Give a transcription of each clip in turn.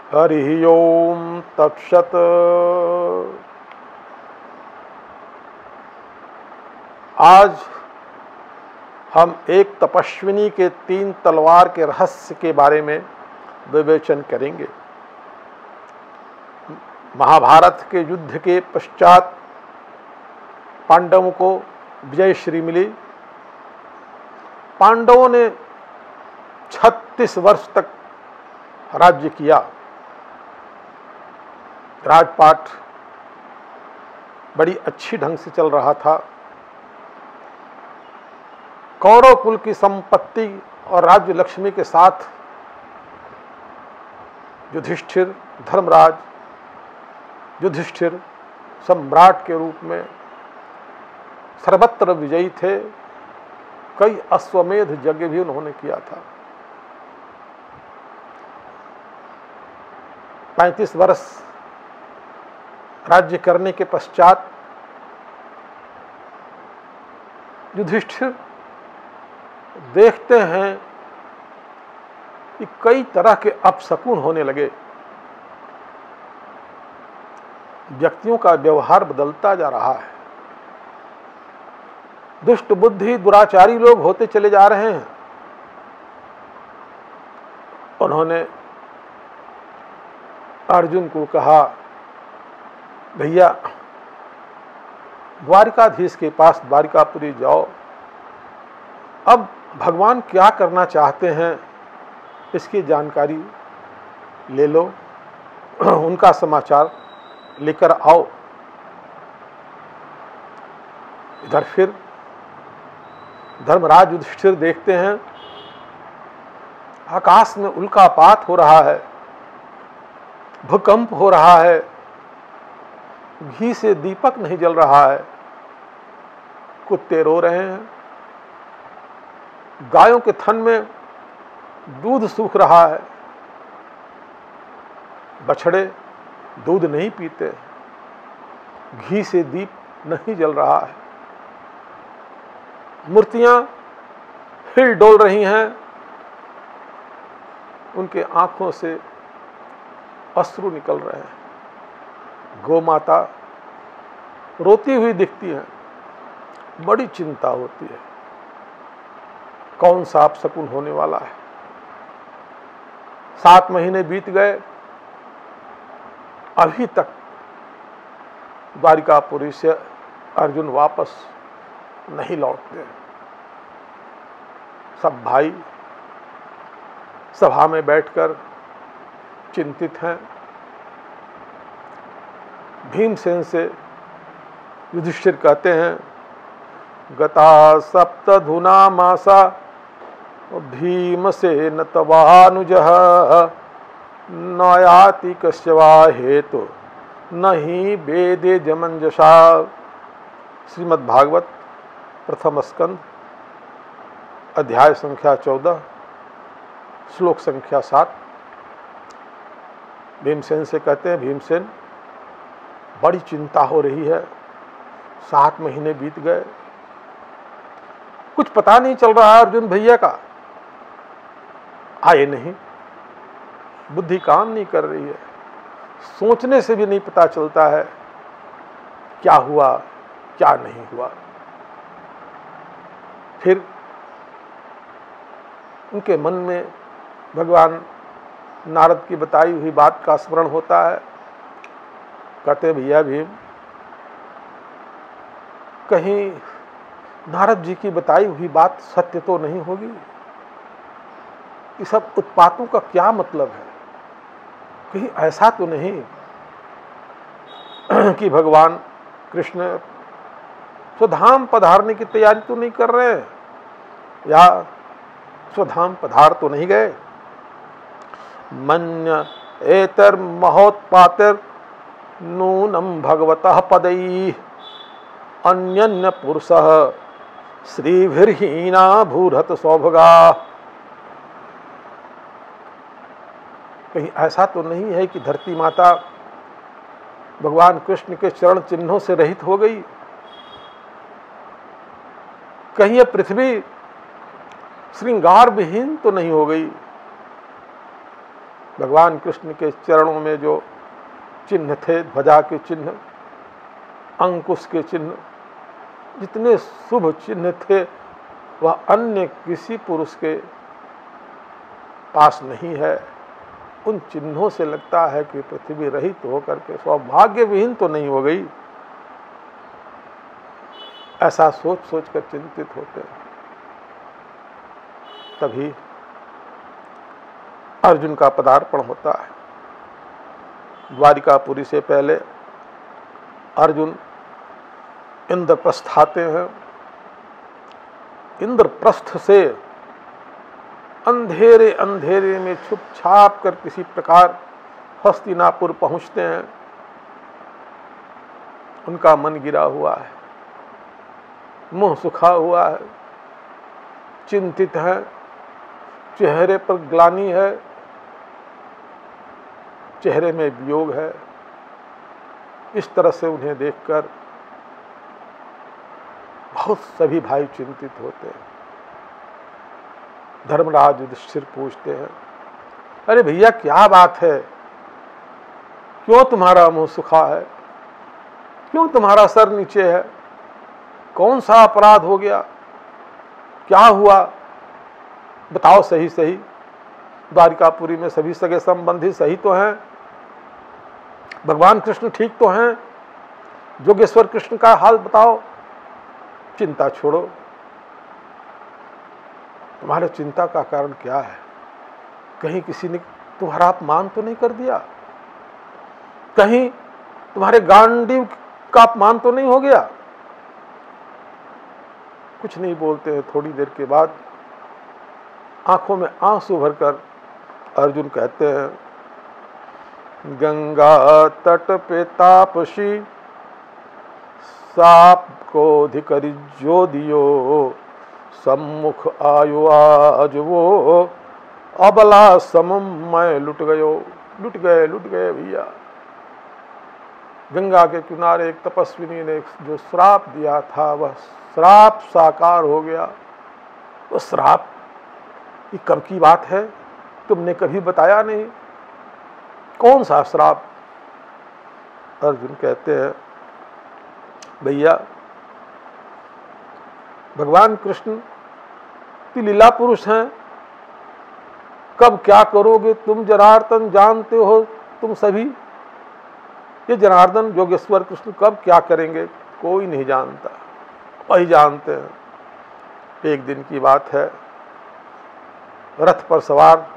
हरि ओम तत्सत। आज हम एक तपस्विनी के 3 तलवार के रहस्य के बारे में विवेचन करेंगे। महाभारत के युद्ध के पश्चात पांडवों को विजय श्री मिली। पांडवों ने 36 वर्ष तक राज्य किया। राजपाट बड़ी अच्छी ढंग से चल रहा था। कौरव कुल की संपत्ति और राज्य लक्ष्मी के साथ युधिष्ठिर, धर्मराज युधिष्ठिर सम्राट के रूप में सर्वत्र विजयी थे। कई अश्वमेध यज्ञ भी उन्होंने किया था। 35 वर्ष राज्य करने के पश्चात युधिष्ठिर देखते हैं कि कई तरह के अपशकुन होने लगे। व्यक्तियों का व्यवहार बदलता जा रहा है। दुष्ट बुद्धि दुराचारी लोग होते चले जा रहे हैं। उन्होंने अर्जुन को कहा, भैया द्वारिकाधीश के पास द्वारिकापुरी जाओ। अब भगवान क्या करना चाहते हैं इसकी जानकारी ले लो, उनका समाचार लेकर आओ। इधर फिर धर्मराज युधिष्ठिर देखते हैं आकाश में उल्कापात हो रहा है, भूकंप हो रहा है, घी से दीपक नहीं जल रहा है, कुत्ते रो रहे हैं, गायों के थन में दूध सूख रहा है, बछड़े दूध नहीं पीते, घी से दीप नहीं जल रहा है, मूर्तियां हिल डोल रही हैं, उनके आंखों से अश्रु निकल रहे हैं, गौ माता रोती हुई दिखती है। बड़ी चिंता होती है, कौन सा अपशकुन होने वाला है। 7 महीने बीत गए, अभी तक द्वारिकापुरी से अर्जुन वापस नहीं लौटते। सब भाई सभा में बैठकर चिंतित हैं। भीमसेन से युधिष्ठिर कहते हैं, गता सप्तधुना मासा भीमसेन तवानुजः न याति कस्य वा हेतु नहि वेदे जमंजसा। श्रीमद्भागवत प्रथम स्कंद अध्याय संख्या 14 श्लोक संख्या 7। भीमसेन से कहते हैं, भीमसेन बड़ी चिंता हो रही है। 7 महीने बीत गए, कुछ पता नहीं चल रहा है अर्जुन भैया का, आए नहीं, बुद्धि काम नहीं कर रही है, सोचने से भी नहीं पता चलता है क्या हुआ क्या नहीं हुआ। फिर उनके मन में भगवान नारद की बताई हुई बात का स्मरण होता है। कहते भैया भीम, कहीं नारद जी की बताई हुई बात सत्य तो नहीं होगी? ये सब उत्पातों का क्या मतलब है? कहीं ऐसा तो नहीं कि भगवान कृष्ण स्वधाम पधारने की तैयारी तो नहीं कर रहे हैं, या स्वधाम पधार तो नहीं गए? मन्य एतर महोत्पातिर नूनम भगवतः पदैः अन्यन्य पुरुषः श्रीभिर्हीना भूरत सौभगा। कहीं ऐसा तो नहीं है कि धरती माता भगवान कृष्ण के चरण चिन्हों से रहित हो गई? कहीं यह पृथ्वी श्रृंगार विहीन तो नहीं हो गई? भगवान कृष्ण के चरणों में जो चिन्ह थे, ध्वजा के चिन्ह, अंकुश के चिन्ह, जितने शुभ चिन्ह थे वह अन्य किसी पुरुष के पास नहीं है। उन चिन्हों से लगता है कि पृथ्वी रहित होकर के सौभाग्यविहीन तो नहीं हो गई, ऐसा सोच सोच कर चिंतित होते हैं। तभी अर्जुन का पदार्पण होता है। द्वारिकापुरी से पहले अर्जुन इंद्रप्रस्थ आते हैं। इंद्रप्रस्थ से अंधेरे अंधेरे में छुप छाप कर किसी प्रकार हस्तिनापुर पहुंचते हैं। उनका मन गिरा हुआ है, मुंह सुखा हुआ है, चिंतित है, चेहरे पर ग्लानि है, चेहरे में वियोग है। इस तरह से उन्हें देखकर बहुत सभी भाई चिंतित होते हैं। धर्मराज युधिष्ठिर पूछते हैं, अरे भैया क्या बात है, क्यों तुम्हारा मुंह सुखा है, क्यों तुम्हारा सर नीचे है, कौन सा अपराध हो गया, क्या हुआ, बताओ सही सही। द्वारिकापुरी में सभी सगे संबंधी सही तो हैं, भगवान कृष्ण ठीक तो हैं, जोगेश्वर कृष्ण का हाल बताओ, चिंता छोड़ो, तुम्हारे चिंता का कारण क्या है, कहीं किसी ने तुम्हारा अपमान तो नहीं कर दिया, कहीं तुम्हारे गांडीव का अपमान तो नहीं हो गया। कुछ नहीं बोलते हैं। थोड़ी देर के बाद आंखों में आंसू भरकर अर्जुन कहते हैं, गंगा तट पे तापसी साप को धिकरि जो दियो, सम्मुख आयो आज वो, अबला समम मैं लुट गए भैया। गंगा के किनारे एक तपस्विनी ने जो श्राप दिया था वह श्राप साकार हो गया। वो श्राप ये कब की बात है, तुमने कभी बताया नहीं, कौन सा श्राप? अर्जुन कहते हैं, भैया भगवान कृष्ण की लीला पुरुष हैं, कब क्या करोगे तुम जनार्दन जानते हो तुम सभी। ये जनार्दन योगेश्वर कृष्ण कब क्या करेंगे कोई नहीं जानता, वही जानते हैं। एक दिन की बात है, रथ पर सवार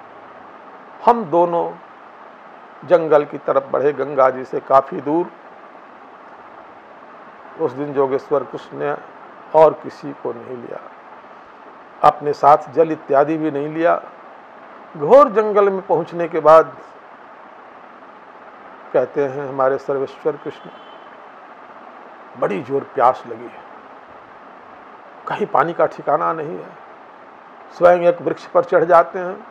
हम दोनों जंगल की तरफ बढ़े, गंगा जी से काफी दूर। उस दिन योगेश्वर कृष्ण ने और किसी को नहीं लिया, अपने साथ जल इत्यादि भी नहीं लिया। घोर जंगल में पहुंचने के बाद कहते हैं हमारे सर्वेश्वर कृष्ण, बड़ी जोर प्यास लगी है, कहीं पानी का ठिकाना नहीं है। स्वयं एक वृक्ष पर चढ़ जाते हैं।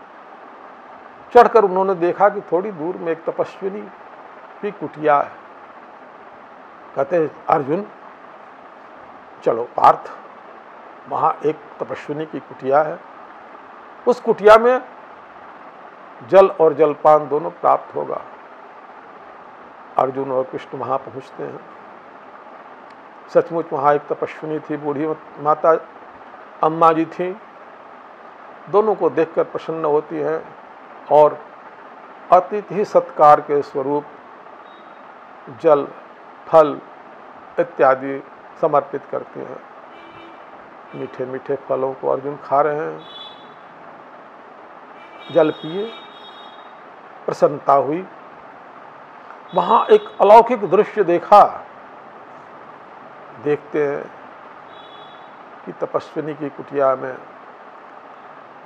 चढ़कर उन्होंने देखा कि थोड़ी दूर में एक तपस्विनी की कुटिया है। कहते हैं, अर्जुन चलो पार्थ, वहाँ एक तपस्विनी की कुटिया है, उस कुटिया में जल और जलपान दोनों प्राप्त होगा। अर्जुन और कृष्ण वहाँ पहुँचते हैं। सचमुच वहाँ एक तपस्विनी थी, बूढ़ी माता अम्मा जी थी। दोनों को देखकर प्रसन्न होती हैं और अतिथि सत्कार के स्वरूप जल फल इत्यादि समर्पित करते हैं। मीठे मीठे फलों को अर्जुन खा रहे हैं, जल पिए, प्रसन्नता हुई। वहाँ एक अलौकिक दृश्य देखा। देखते हैं कि तपस्विनी की कुटिया में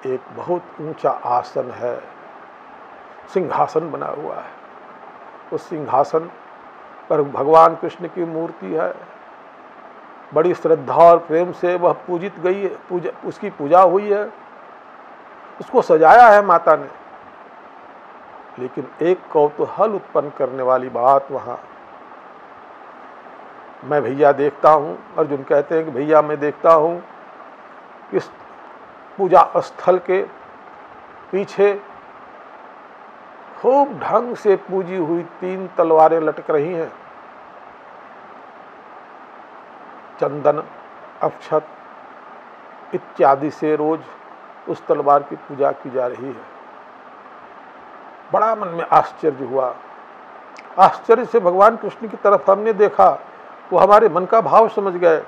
एक बहुत ऊंचा आसन है, सिंहासन बना हुआ है। उस सिंहासन पर भगवान कृष्ण की मूर्ति है। बड़ी श्रद्धा और प्रेम से वह पूजित गई है, उसकी पूजा हुई है, उसको सजाया है माता ने। लेकिन एक कौतूहल उत्पन्न करने वाली बात वहाँ मैं भैया देखता हूँ। अर्जुन कहते हैं कि भैया मैं देखता हूँ इस पूजा स्थल के पीछे खूब ढंग से पूजी हुई 3 तलवारें लटक रही हैं। चंदन, अक्षत इत्यादि से रोज उस तलवार की पूजा की जा रही है। बड़ा मन में आश्चर्य हुआ। आश्चर्य से भगवान कृष्ण की तरफ हमने देखा, वो हमारे मन का भाव समझ गए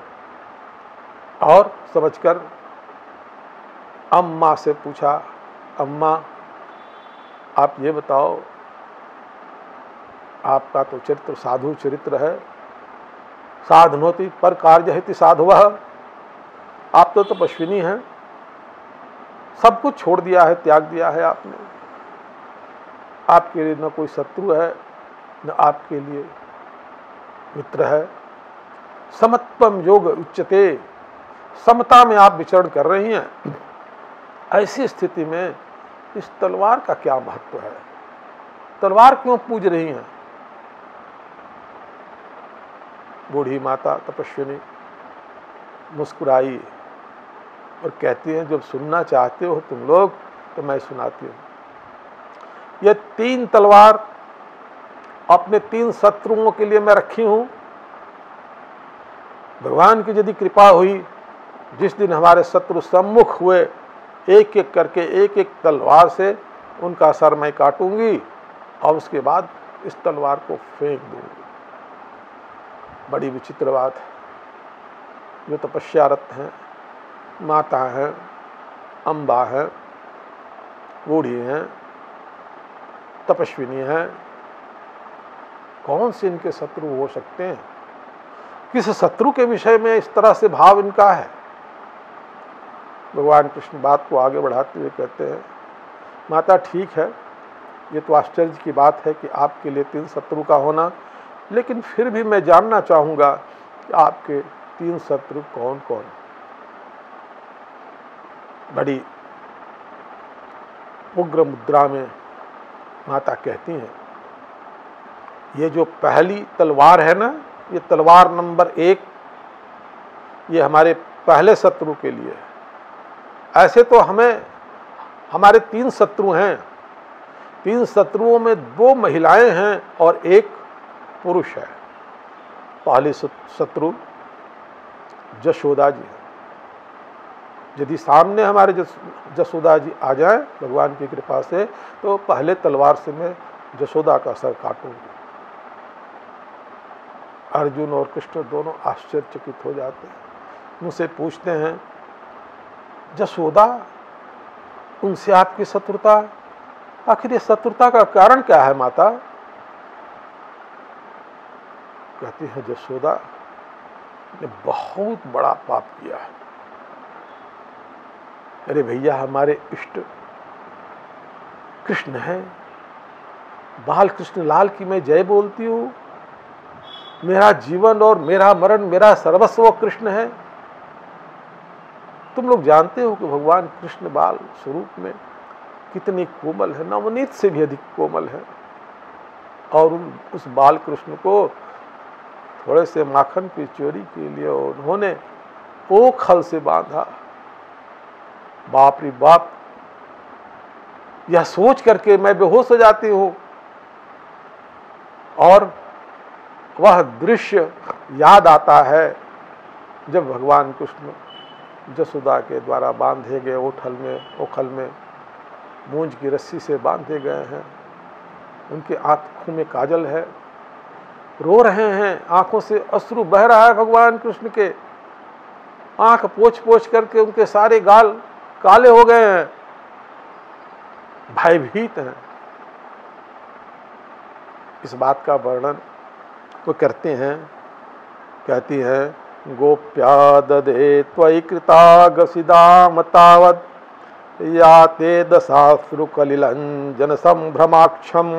और समझकर अम्मा से पूछा, अम्मा आप ये बताओ, आपका तो चरित्र साधु चरित्र है, साधनोति पर कार्यहिति साधुवः, आप तो तपस्विनी हैं, सब कुछ छोड़ दिया है, त्याग दिया है आपने, आपके लिए न कोई शत्रु है न आपके लिए मित्र है। समत्वम योग उच्यते, समता में आप विचरण कर रही हैं। ऐसी स्थिति में इस तलवार का क्या महत्व है? तलवार क्यों पूज रही हैं? बूढ़ी माता तपस्विनी मुस्कुराई और कहती हैं, जब सुनना चाहते हो तुम लोग तो मैं सुनाती हूँ। ये 3 तलवार अपने 3 शत्रुओं के लिए मैं रखी हूँ। भगवान की यदि कृपा हुई, जिस दिन हमारे शत्रु सम्मुख हुए, एक एक करके एक एक तलवार से उनका सर मैं काटूंगी और उसके बाद इस तलवार को फेंक दूंगी। बड़ी विचित्र बात है। जो तपस्यारत हैं, माता हैं, अम्बा हैं, बूढ़ी हैं, तपस्विनी हैं, कौन से इनके शत्रु हो सकते हैं? किस शत्रु के विषय में इस तरह से भाव इनका है? भगवान कृष्ण बात को आगे बढ़ाते हुए कहते हैं, माता ठीक है, ये तो आश्चर्य की बात है कि आपके लिए 3 शत्रु का होना, लेकिन फिर भी मैं जानना चाहूँगा कि आपके 3 शत्रु कौन कौन? बड़ी उग्र मुद्रा में माता कहती हैं, ये जो पहली तलवार है ना, ये तलवार नंबर 1, ये हमारे पहले शत्रु के लिए है। ऐसे तो हमारे 3 शत्रु हैं। 3 शत्रुओं में 2 महिलाएं हैं और 1 पुरुष है। पहले शत्रु जशोदा जी है। यदि सामने हमारे जशोदा जी आ जाएं भगवान की कृपा से, तो पहले तलवार से मैं जशोदा का सर काटूंगी। अर्जुन और कृष्ण दोनों आश्चर्यचकित हो जाते हैं, मुझसे पूछते हैं, जशोदा, उनसे आपकी शत्रुता, आखिर ये शत्रुता का कारण क्या है माता? कहती है, जशोदा ने बहुत बड़ा पाप किया है। अरे भैया, हमारे इष्ट कृष्ण हैं, बाल कृष्ण लाल की मैं जय बोलती हूँ। मेरा जीवन और मेरा मरण, मेरा सर्वस्व कृष्ण है। तुम लोग जानते हो कि भगवान कृष्ण बाल स्वरूप में कितनी कोमल है, नवनीत से भी अधिक कोमल है। और उस बाल कृष्ण को थोड़े से माखन की चोरी के लिए उन्होंने ओखल से बांधा। बाप रे बाप, यह सोच करके मैं बेहोश हो जाती हूँ। और वह दृश्य याद आता है जब भगवान कृष्ण जसोदा के द्वारा बांधे गए ओखल में मूंज की रस्सी से बांधे गए हैं। उनके आंखों में काजल है, रो रहे हैं, आंखों से अश्रु बह रहा है। भगवान कृष्ण के आंख पोंछ पोंछ करके उनके सारे गाल काले हो गए हैं, भयभीत हैं। इस बात का वर्णन वो करते हैं, कहती हैं, गोप्या ददे त्वयि कृतागसिदाम तावद या ते दशाश्रु कलिलंजन संभ्रमाक्षम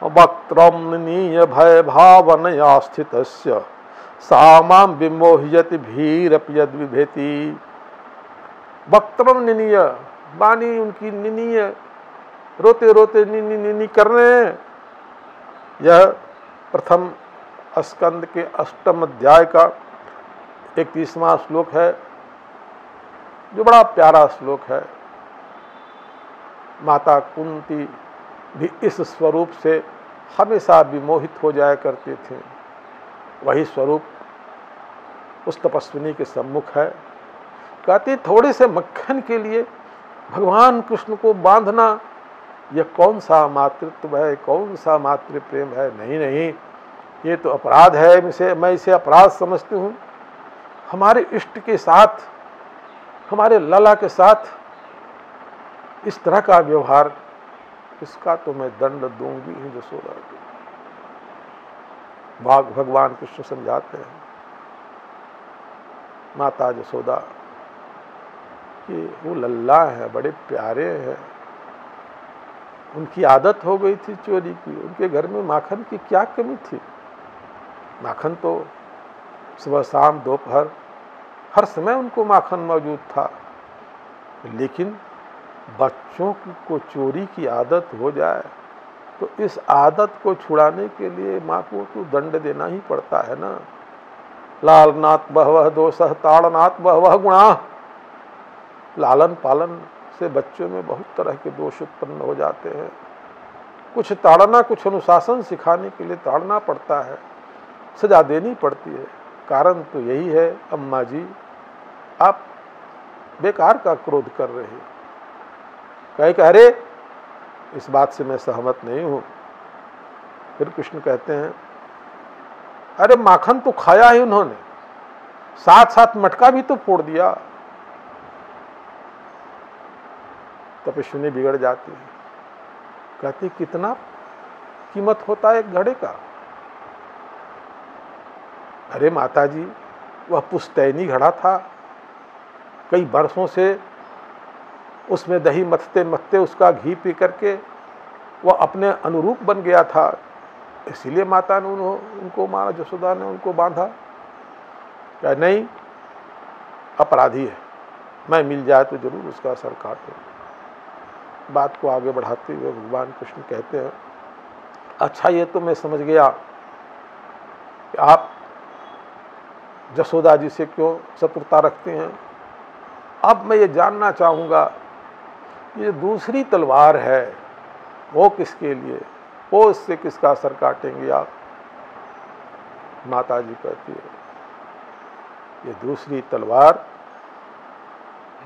वक्त्रम निनीय भय भावनया स्थितस्य सा मां विमोह्यति भीरपि यद् विभेति। वक्त्रम निनीय, वाणी उनकी निनीय, रोते रोते निनी निनी कर रहे हैं। यह प्रथम स्कंद के 8वें अध्याय का 31वां श्लोक है, जो बड़ा प्यारा श्लोक है। माता कुंती भी इस स्वरूप से हमेशा विमोहित हो जाया करते थे। वही स्वरूप उस तपस्विनी के सम्मुख है। कहती थोड़े से मक्खन के लिए भगवान कृष्ण को बांधना, यह कौन सा मातृत्व है, कौन सा मातृ प्रेम है? नहीं नहीं, ये तो अपराध है। मैं इसे अपराध समझती हूँ। हमारे इष्ट के साथ, हमारे लला के साथ इस तरह का व्यवहार, इसका तो मैं दंड दूंगी ही यशोदा को। भगवान कृष्ण समझाते हैं माता यशोदा कि वो लल्ला है, बड़े प्यारे हैं, उनकी आदत हो गई थी चोरी की। उनके घर में माखन की क्या कमी थी? माखन तो सुबह शाम दोपहर हर समय उनको माखन मौजूद था। लेकिन बच्चों को चोरी की आदत हो जाए तो इस आदत को छुड़ाने के लिए माँ को तो दंड देना ही पड़ता है ना। लालनाथ बहवह दोषः ताड़नाथ बहवह गुणा। लालन पालन से बच्चों में बहुत तरह के दोष उत्पन्न हो जाते हैं। कुछ ताड़ना, कुछ अनुशासन सिखाने के लिए ताड़ना पड़ता है, सजा देनी पड़ती है। कारण तो यही है, अम्मा जी आप बेकार का क्रोध कर रहे हैं। कहे अरे इस बात से मैं सहमत नहीं हूँ। फिर कृष्ण कहते हैं अरे माखन तो खाया ही उन्होंने, साथ साथ मटका भी तो फोड़ दिया। तपस्विनी बिगड़ जाती है, कहती कितना कीमत होता है एक घड़े का? अरे माताजी, वह पुश्तैनी घड़ा था, कई बरसों से उसमें दही मथते मथते उसका घी पी करके वह अपने अनुरूप बन गया था, इसीलिए माता ने उनको माँ यशोदा ने उनको बांधा। क्या नहीं, अपराधी है, मैं मिल जाए तो जरूर उसका सर काटूं। बात को आगे बढ़ाते हुए भगवान कृष्ण कहते हैं अच्छा ये तो मैं समझ गया कि आप यशोदा जी से क्यों शत्रुता रखते हैं। अब मैं ये जानना चाहूँगा, ये दूसरी तलवार है वो किसके लिए, वो इससे किसका सर काटेंगे आप? माता जी कहती है ये दूसरी तलवार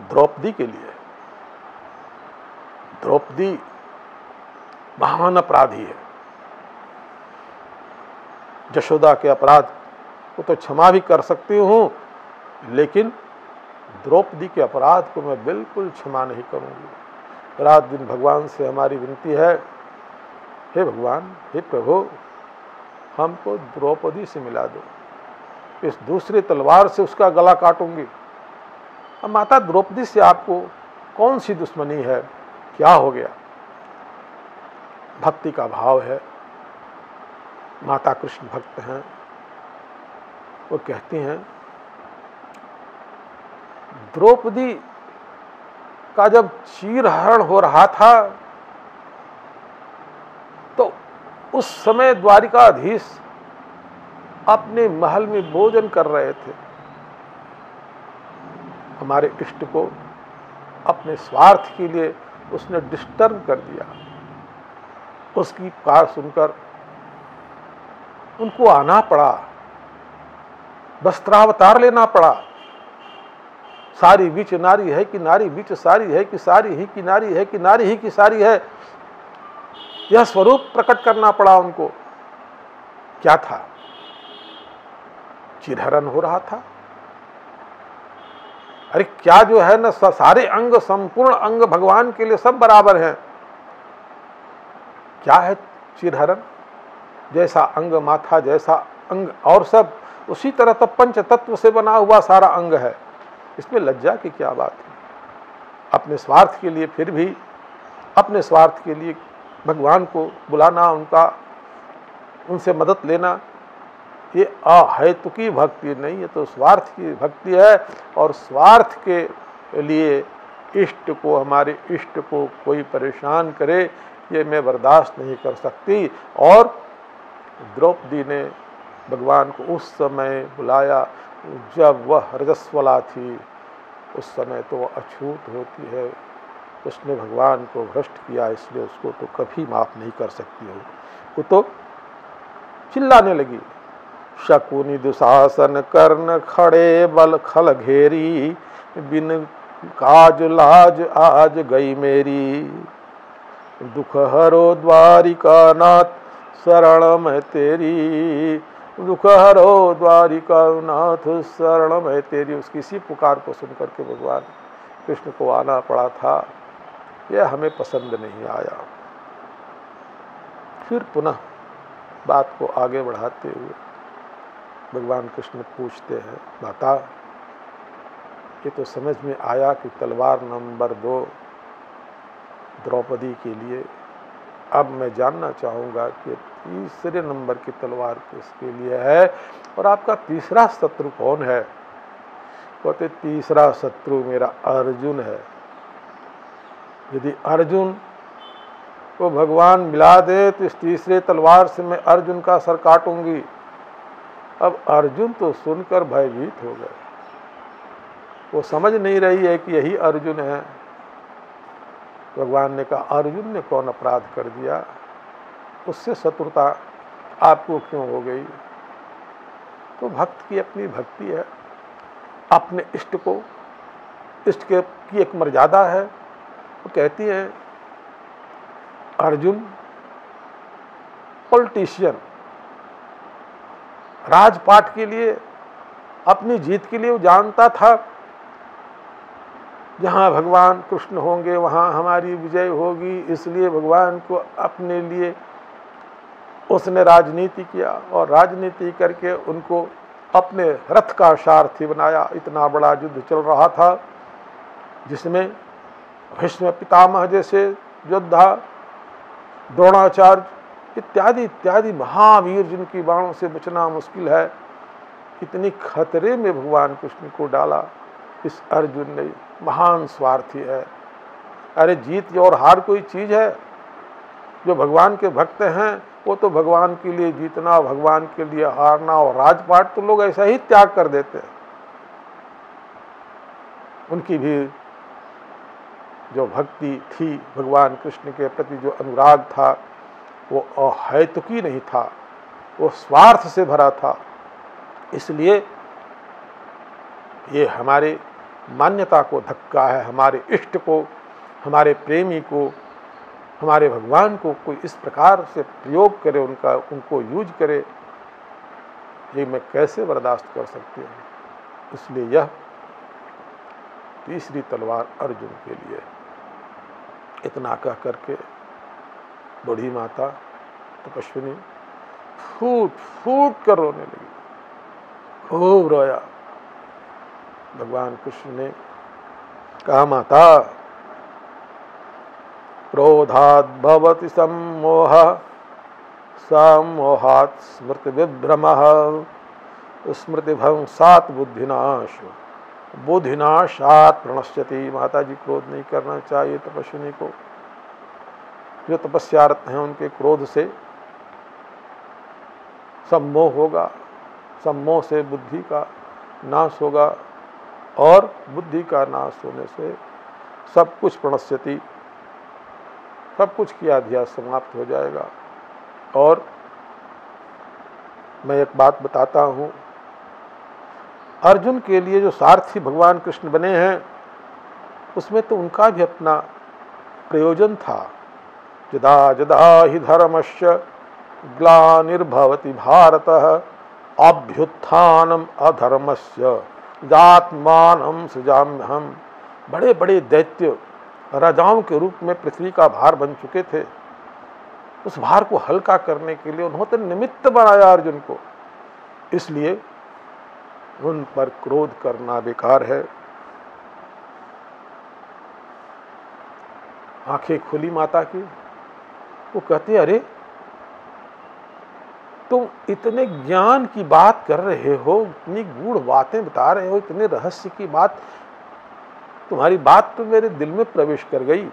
द्रौपदी के लिए। द्रौपदी महान अपराधी है। यशोदा के अपराध को तो क्षमा भी कर सकती हूँ, लेकिन द्रौपदी के अपराध को मैं बिल्कुल क्षमा नहीं करूँगी। रात दिन भगवान से हमारी विनती है, हे भगवान, हे प्रभु, हमको द्रौपदी से मिला दो, इस दूसरी तलवार से उसका गला काटूंगी। अब माता द्रौपदी से आपको कौन सी दुश्मनी है, क्या हो गया? भक्ति का भाव है, माता कृष्ण भक्त हैं। वो कहती हैं द्रौपदी का जब चीरहरण हो रहा था तो उस समय द्वारिकाधीश अपने महल में भोजन कर रहे थे। हमारे इष्ट को अपने स्वार्थ के लिए उसने डिस्टर्ब कर दिया। उसकी पुकार सुनकर उनको आना पड़ा, वस्त्रावतार लेना पड़ा। सारी बीच नारी है कि नारी बीच सारी है कि सारी ही की नारी है कि नारी ही की सारी है, यह स्वरूप प्रकट करना पड़ा उनको। क्या था? चिरहरण हो रहा था। अरे क्या जो है ना, सारे अंग, संपूर्ण अंग भगवान के लिए सब बराबर हैं। क्या है चिरहरण? जैसा अंग माथा, जैसा अंग और सब, उसी तरह तो पंच तत्व से बना हुआ सारा अंग है। इसमें लज्जा की क्या बात है? अपने स्वार्थ के लिए, फिर भी अपने स्वार्थ के लिए भगवान को बुलाना, उनसे मदद लेना, ये अहेतुकी भक्ति नहीं, ये तो स्वार्थ की भक्ति है। और स्वार्थ के लिए इष्ट को, हमारे इष्ट को कोई परेशान करे, ये मैं बर्दाश्त नहीं कर सकती। और द्रौपदी ने भगवान को उस समय बुलाया जब वह रजस्वला थी। उस समय तो वह अछूत होती है, उसने भगवान को भ्रष्ट किया, इसलिए उसको तो कभी माफ नहीं कर सकती हो। वो तो चिल्लाने लगी, शकुनी दुशासन कर्ण खड़े बल खल घेरी, बिन काज लाज आज गई मेरी, दुख हरो द्वारिका नाथ शरण में तेरी, दुख हरो द्वारिका नाथ शरण में तेरी। उसकी इसी पुकार को सुनकर के भगवान कृष्ण को आना पड़ा था। यह हमें पसंद नहीं आया। फिर पुनः बात को आगे बढ़ाते हुए भगवान कृष्ण पूछते हैं, माता ये तो समझ में आया कि तलवार नंबर 2 द्रौपदी के लिए, अब मैं जानना चाहूँगा कि तीसरे नंबर की तलवार किसके लिए है और आपका तीसरा शत्रु कौन है? कहते तीसरा शत्रु मेरा अर्जुन है। यदि अर्जुन को भगवान मिला दे तो इस तीसरे तलवार से मैं अर्जुन का सर काटूंगी। अब अर्जुन तो सुनकर भयभीत हो गए। वो समझ नहीं रही है कि यही अर्जुन है। भगवान ने कहा, अर्जुन ने कौन अपराध कर दिया, उससे शत्रुता आपको क्यों हो गई? तो भक्त की अपनी भक्ति है, अपने इष्ट की एक मर्यादा है। वो कहती है, अर्जुन पॉलिटिशियन, राजपाट के लिए, अपनी जीत के लिए वो जानता था जहाँ भगवान कृष्ण होंगे वहाँ हमारी विजय होगी, इसलिए भगवान को अपने लिए उसने राजनीति किया और राजनीति करके उनको अपने रथ का सारथी बनाया। इतना बड़ा युद्ध चल रहा था जिसमें भीष्म पितामह जैसे योद्धा, द्रोणाचार्य इत्यादि इत्यादि महावीर जिनकी बाणों से बचना मुश्किल है, इतनी खतरे में भगवान कृष्ण को डाला इस अर्जुन ने। महान स्वार्थी है। अरे जीत और हार कोई चीज़ है? जो भगवान के भक्त हैं वो तो भगवान के लिए जीतना, भगवान के लिए हारना और राजपाट तो लोग ऐसा ही त्याग कर देते हैं। उनकी भी जो भक्ति थी, भगवान कृष्ण के प्रति जो अनुराग था, वो अहैतुकी नहीं था, वो स्वार्थ से भरा था। इसलिए ये हमारे मान्यता को धक्का है, हमारे इष्ट को, हमारे प्रेमी को, हमारे भगवान को कोई इस प्रकार से प्रयोग करे, उनको यूज करे, ये मैं कैसे बर्दाश्त कर सकती हूँ? इसलिए यह तीसरी तलवार अर्जुन के लिए। इतना कह करके बूढ़ी माता तपस्विनी फूट फूट कर रोने लगी, खूब रोया। भगवान कृष्ण ने कहा, माता क्रोधात् भवति सम्मोह, सम्मोहात् स्मृति विभ्रमः, स्मृतिभंसात् बुद्धिनाश, बुद्धिनाशात् प्रणश्यति। माता जी, क्रोध नहीं करना चाहिए तपस्विनी को। जो तपस्यारत हैं उनके क्रोध से सम्मोह होगा, सम्मोह से बुद्धि का नाश होगा और बुद्धि का नाश होने से सब कुछ प्रणश्यति, सब कुछ किया ध्यान समाप्त हो जाएगा। और मैं एक बात बताता हूँ, अर्जुन के लिए जो सारथी भगवान कृष्ण बने हैं उसमें तो उनका भी अपना प्रयोजन था। यदा यदा हि धर्मस्य ग्लानिर्भवति भारतः, अभ्युत्थानम अधर्मस्य तदात्मानं सृजाम्यहम्। बड़े बड़े दैत्य राजाओं के रूप में पृथ्वी का भार बन चुके थे। उस भार को हल्का करने के लिए उन्होंने निमित्त बनाया अर्जुन को। इसलिए उन पर क्रोध करना बेकार है। आंखें खुली माता की, वो कहती है, अरे तुम इतने ज्ञान की बात कर रहे हो, इतनी गूढ़ बातें बता रहे हो, इतने रहस्य की बात, तुम्हारी बात तो मेरे दिल में प्रवेश कर गई।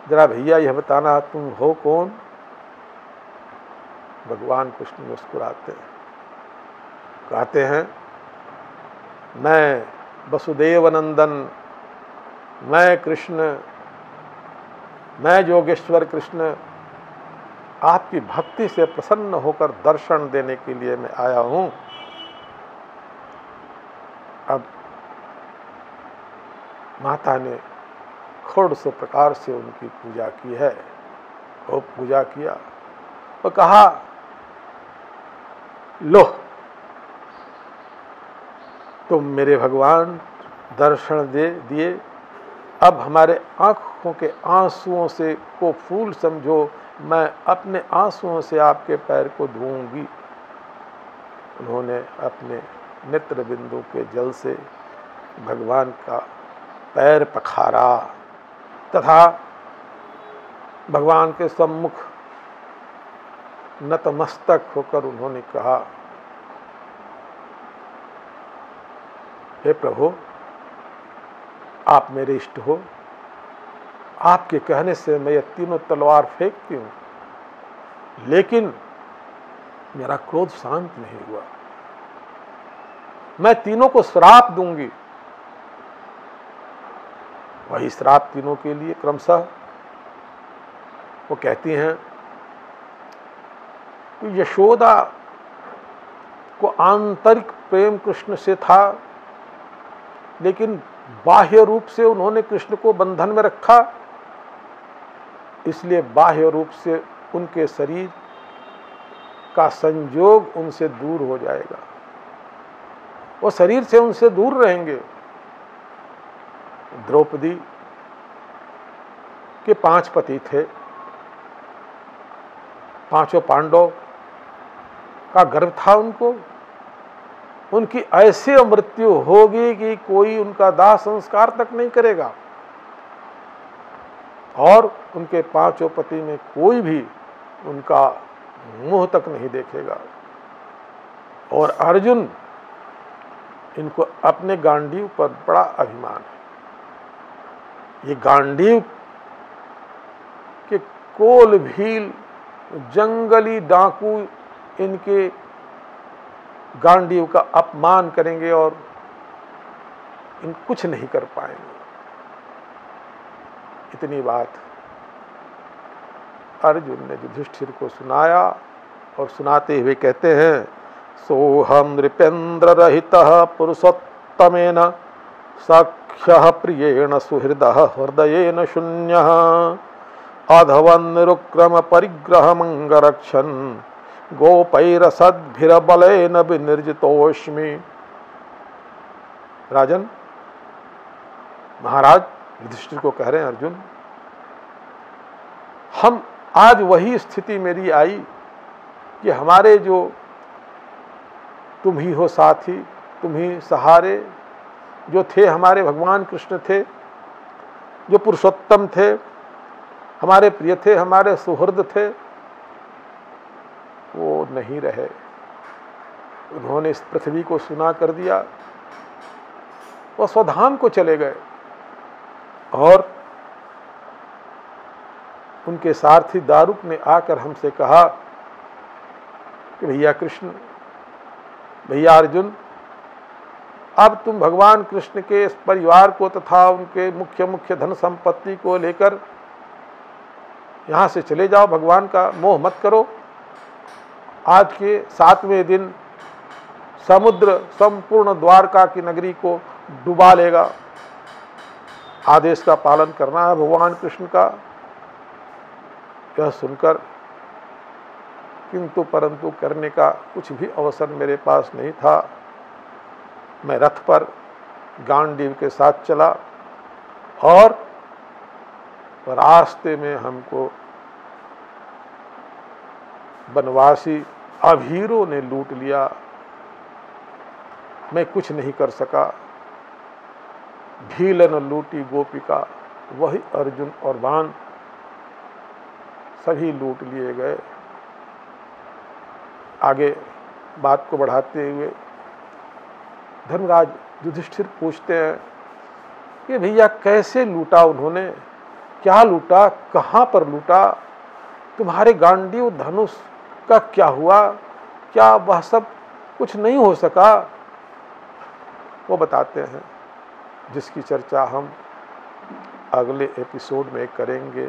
जरा भैया यह बताना तुम हो कौन? भगवान कृष्ण मुस्कुराते हैं, कहते हैं, मैं वसुदेव नंदन मैं कृष्ण, मैं योगेश्वर कृष्ण आपकी भक्ति से प्रसन्न होकर दर्शन देने के लिए मैं आया हूं। अब माता ने खूब से प्रकार से उनकी पूजा की है, खूब पूजा किया और कहा, लो तुम मेरे भगवान दर्शन दे दिए, अब हमारे आंखों के आंसुओं से को फूल समझो, मैं अपने आंसुओं से आपके पैर को धोऊंगी। उन्होंने अपने नेत्र बिंदु के जल से भगवान का पैर पखारा तथा भगवान के सम्मुख नतमस्तक होकर उन्होंने कहा, हे प्रभु, आप मेरे इष्ट हो, आपके कहने से मैं ये तीनों तलवार फेंकती हूं, लेकिन मेरा क्रोध शांत नहीं हुआ। मैं तीनों को श्राप दूंगी। वही श्राप तीनों के लिए क्रमशः वो कहती हैं कि यशोदा को आंतरिक प्रेम कृष्ण से था, लेकिन बाह्य रूप से उन्होंने कृष्ण को बंधन में रखा, इसलिए बाह्य रूप से उनके शरीर का संयोग उनसे दूर हो जाएगा, वो शरीर से उनसे दूर रहेंगे। द्रौपदी के 5 पति थे, 5 पांडव का गर्भ था उनको, उनकी ऐसी मृत्यु होगी कि कोई उनका दाह संस्कार तक नहीं करेगा और उनके 5 पति में कोई भी उनका मुंह तक नहीं देखेगा। और अर्जुन, इनको अपने गांडीव पर बड़ा अभिमान है। ये गांडीव के कोल भील जंगली डाकू इनके गांडीव का अपमान करेंगे और इन कुछ नहीं कर पाएंगे। इतनी बात अर्जुन ने युधिष्ठिर को सुनाया और सुनाते हुए कहते हैं, सोहम नृपेन्द्र रहितः पुरुषोत्तमेन सख्यः प्रियेण सुहृदः हृदयेन शून्यः अधवन्निरुक्रम परिग्रहमंगरक्षन् गोपैरसद्भिरबलेन विनिर्जितोऽस्मि। राजन, महाराज युधिष्ठिर को कह रहे हैं अर्जुन, हम आज वही स्थिति मेरी आई कि हमारे जो तुम ही हो साथी, तुम ही सहारे जो थे, हमारे भगवान कृष्ण थे, जो पुरुषोत्तम थे, हमारे प्रिय थे, हमारे सुहृद थे, वो नहीं रहे। उन्होंने इस पृथ्वी को सुना कर दिया, वो स्वधाम को चले गए और उनके सारथी दारुक ने आकर हमसे कहा कि भैया कृष्ण, भैया अर्जुन, अब तुम भगवान कृष्ण के इस परिवार को तथा उनके मुख्य मुख्य धन संपत्ति को लेकर यहाँ से चले जाओ, भगवान का मोह मत करो। आज के 7वें दिन समुद्र संपूर्ण द्वारका की नगरी को डुबा लेगा। आदेश का पालन करना है भगवान कृष्ण का। यह सुनकर किंतु परंतु करने का कुछ भी अवसर मेरे पास नहीं था। मैं रथ पर गांडीव के साथ चला और रास्ते में हमको बनवासी अभीरों ने लूट लिया। मैं कुछ नहीं कर सका। भीलन लूटी गोपिका, वही अर्जुन और बाण सभी लूट लिए गए। आगे बात को बढ़ाते हुए धर्मराज युधिष्ठिर पूछते हैं कि भैया कैसे लूटा उन्होंने, क्या लूटा, कहाँ पर लूटा, तुम्हारे गांडीव धनुष का क्या हुआ, क्या वह सब कुछ नहीं हो सका। वो बताते हैं जिसकी चर्चा हम अगले एपिसोड में करेंगे।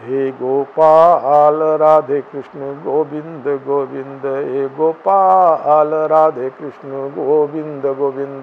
हे गोपाल राधे कृष्ण गोविंद गोविंद, हे गोपाल राधे कृष्ण गोविंद गोविंद।